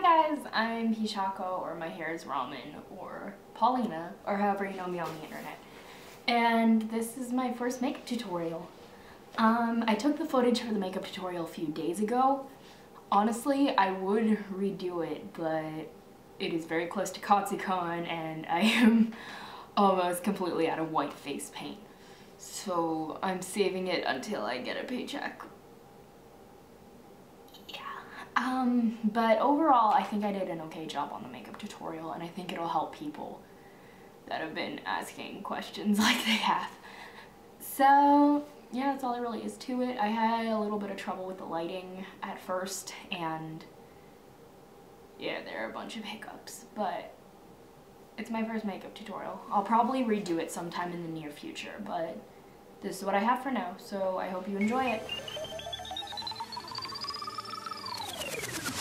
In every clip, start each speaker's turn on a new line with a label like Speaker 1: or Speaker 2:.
Speaker 1: guys, I'm Hishako, or my hair is Ramen, or Paulina, or however you know me on the internet. And this is my first makeup tutorial. I took the footage for the makeup tutorial a few days ago. Honestly, I would redo it, but it is very close to Katsucon and I am almost completely out of white face paint. So I'm saving it until I get a paycheck. But overall, I think I did an okay job on the makeup tutorial, and I think it'll help people that have been asking questions like they have. So, yeah, that's all there really is to it. I had a little bit of trouble with the lighting at first, and yeah, there are a bunch of hiccups, but it's my first makeup tutorial. I'll probably redo it sometime in the near future, but this is what I have for now, so I hope you enjoy it.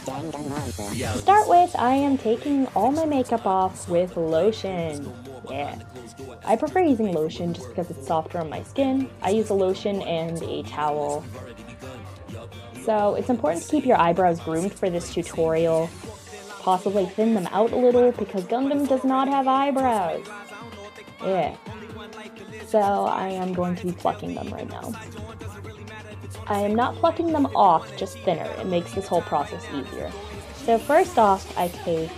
Speaker 2: To start with, I am taking all my makeup off with lotion. Yeah. I prefer using lotion just because it's softer on my skin. I use a lotion and a towel. So it's important to keep your eyebrows groomed for this tutorial. Possibly thin them out a little because Gundam does not have eyebrows. Yeah. So I am going to be plucking them right now. I am not plucking them off, just thinner. It makes this whole process easier. So first off, I take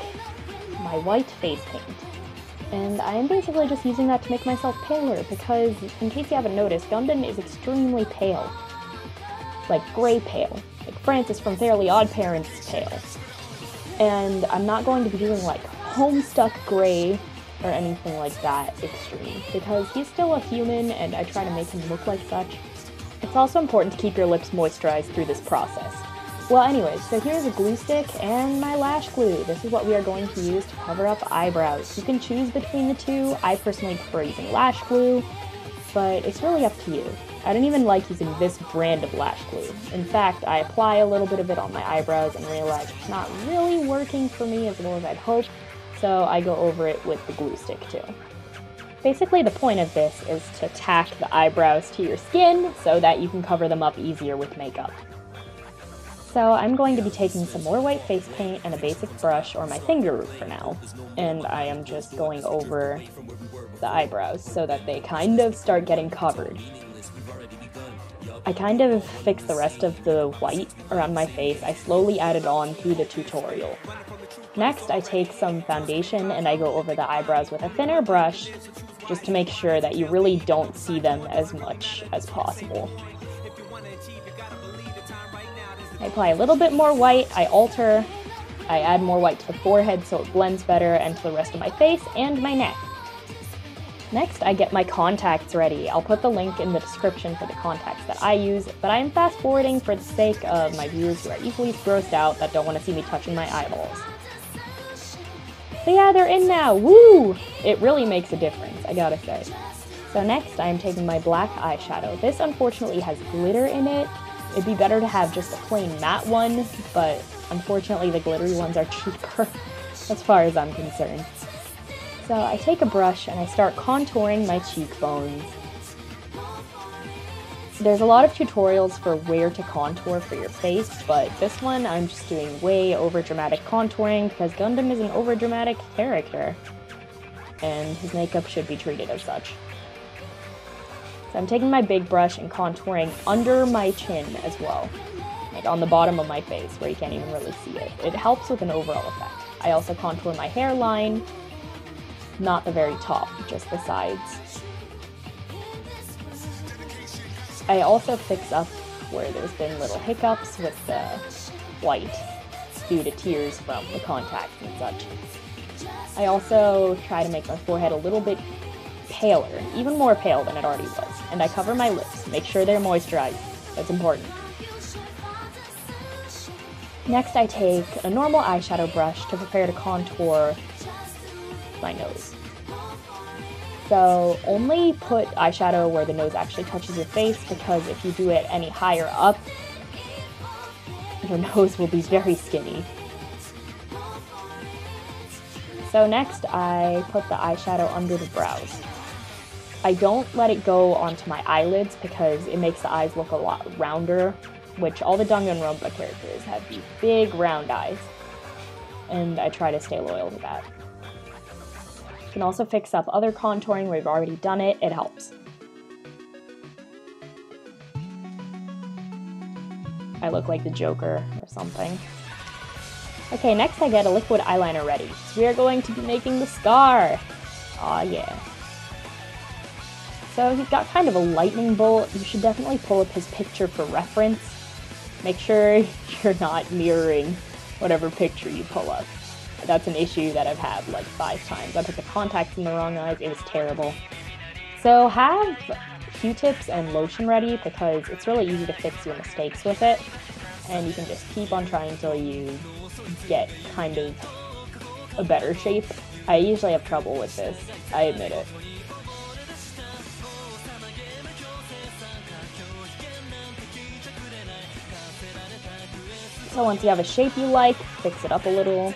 Speaker 2: my white face paint. And I am basically just using that to make myself paler because, in case you haven't noticed, Gundam is extremely pale. Like gray pale. Like Francis from Fairly Odd Parents pale. And I'm not going to be doing like Homestuck gray or anything like that extreme because he's still a human and I try to make him look like such. It's also important to keep your lips moisturized through this process. Well anyways, so here's a glue stick and my lash glue. This is what we are going to use to cover up eyebrows. You can choose between the two. I personally prefer using lash glue, but it's really up to you. I don't even like using this brand of lash glue. In fact, I apply a little bit of it on my eyebrows and realize it's not really working for me as well as I'd hoped, so I go over it with the glue stick too. Basically, the point of this is to tack the eyebrows to your skin so that you can cover them up easier with makeup. So I'm going to be taking some more white face paint and a basic brush, or my finger root for now, and I am just going over the eyebrows so that they kind of start getting covered. I kind of fix the rest of the white around my face. I slowly add it on through the tutorial. Next, I take some foundation and I go over the eyebrows with a thinner brush just to make sure that you really don't see them as much as possible. I apply a little bit more white, I alter, I add more white to the forehead so it blends better and to the rest of my face and my neck. Next, I get my contacts ready. I'll put the link in the description for the contacts that I use, but I am fast forwarding for the sake of my viewers who are easily grossed out that don't want to see me touching my eyeballs. But yeah, they're in now, woo! It really makes a difference, I gotta say. So next, I'm taking my black eyeshadow. This unfortunately has glitter in it. It'd be better to have just a plain matte one, but unfortunately the glittery ones are cheaper, as far as I'm concerned. So I take a brush and I start contouring my cheekbones. There's a lot of tutorials for where to contour for your face, but this one I'm just doing way over-dramatic contouring because Gundam is an over-dramatic character, and his makeup should be treated as such. So I'm taking my big brush and contouring under my chin as well, like on the bottom of my face where you can't even really see it. It helps with an overall effect. I also contour my hairline, not the very top, just the sides. I also fix up where there's been little hiccups with the white due to tears from the contacts and such. I also try to make my forehead a little bit paler, even more pale than it already was, and I cover my lips, make sure they're moisturized. That's important. Next, I take a normal eyeshadow brush to prepare to contour my nose. So only put eyeshadow where the nose actually touches your face, because if you do it any higher up, your nose will be very skinny. So next I put the eyeshadow under the brows. I don't let it go onto my eyelids because it makes the eyes look a lot rounder, which all the Danganronpa characters have these big round eyes. and I try to stay loyal to that. You can also fix up other contouring where you've already done it, it helps. I look like the Joker or something. Okay, next I get a liquid eyeliner ready. So we are going to be making the scar. Aw, yeah. So he's got kind of a lightning bolt. You should definitely pull up his picture for reference. Make sure you're not mirroring whatever picture you pull up. That's an issue that I've had like 5 times. I put the contacts in the wrong eyes, it was terrible. So have Q-tips and lotion ready because it's really easy to fix your mistakes with it. And you can just keep on trying until you get kind of a better shape. I usually have trouble with this, I admit it. So once you have a shape you like, fix it up a little,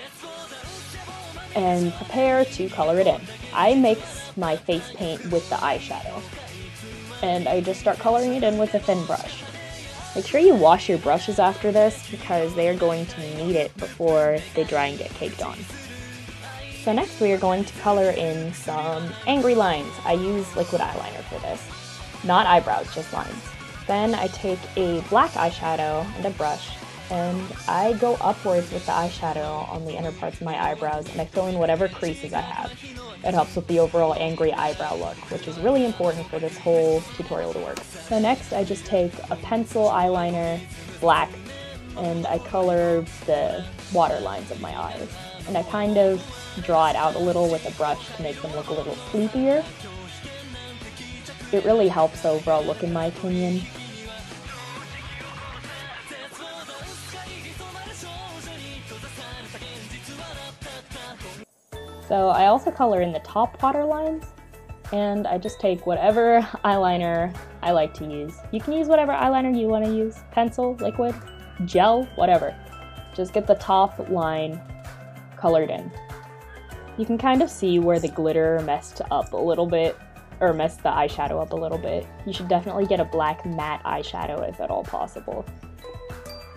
Speaker 2: and prepare to color it in. I mix my face paint with the eyeshadow, and I just start coloring it in with a thin brush. Make sure you wash your brushes after this because they are going to need it before they dry and get caked on. So next we are going to color in some angry lines. I use liquid eyeliner for this. Not eyebrows, just lines. Then I take a black eyeshadow and a brush, and I go upwards with the eyeshadow on the inner parts of my eyebrows, and I fill in whatever creases I have. It helps with the overall angry eyebrow look, which is really important for this whole tutorial to work. So next I just take a pencil eyeliner, black, and I color the water lines of my eyes. And I kind of draw it out a little with a brush to make them look a little sleepier. It really helps the overall look in my opinion. So I also color in the top water lines, and I just take whatever eyeliner I like to use. You can use whatever eyeliner you want to use, pencil, liquid, gel, whatever. Just get the top line colored in. You can kind of see where the glitter messed up a little bit, or messed the eyeshadow up a little bit. You should definitely get a black matte eyeshadow if at all possible.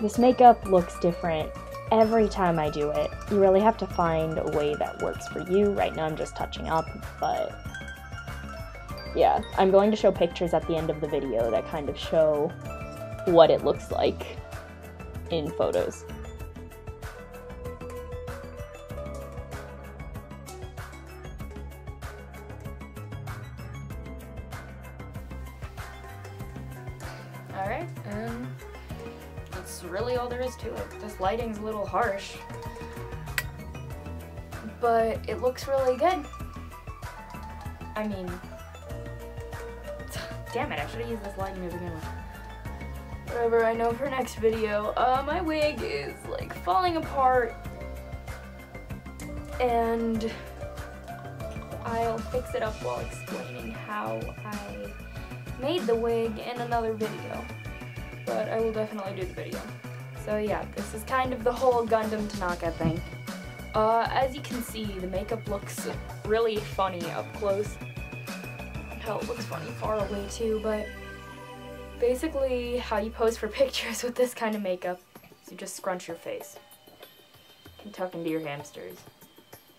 Speaker 2: This makeup looks different every time I do it. You really have to find a way that works for you. Right now I'm just touching up, but yeah, I'm going to show pictures at the end of the video that kind of show what it looks like in photos.
Speaker 1: Alright, and that's really all there is to it. This lighting's a little harsh, but it looks really good. I mean, damn it, I should have used this lighting to begin with. Whatever, I know for next video, my wig is like falling apart, and I'll fix it up while explaining how I made the wig in another video, but I will definitely do the video. So yeah, this is kind of the whole Gundam Tanaka thing. As you can see, the makeup looks really funny up close. Hell, it looks funny far away too, but basically how you pose for pictures with this kind of makeup is you just scrunch your face. You can tuck into your hamsters.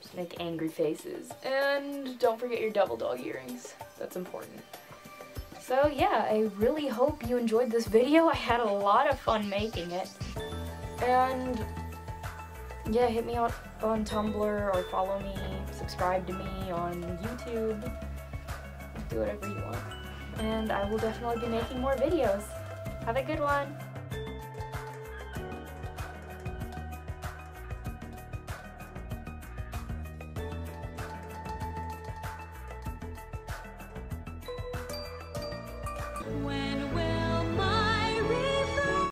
Speaker 1: Just make angry faces. And don't forget your double dog earrings. That's important. So yeah, I really hope you enjoyed this video. I had a lot of fun making it. And yeah, hit me up on Tumblr or follow me, subscribe to me on YouTube. Do whatever you want. And I will definitely be making more videos. Have a good one.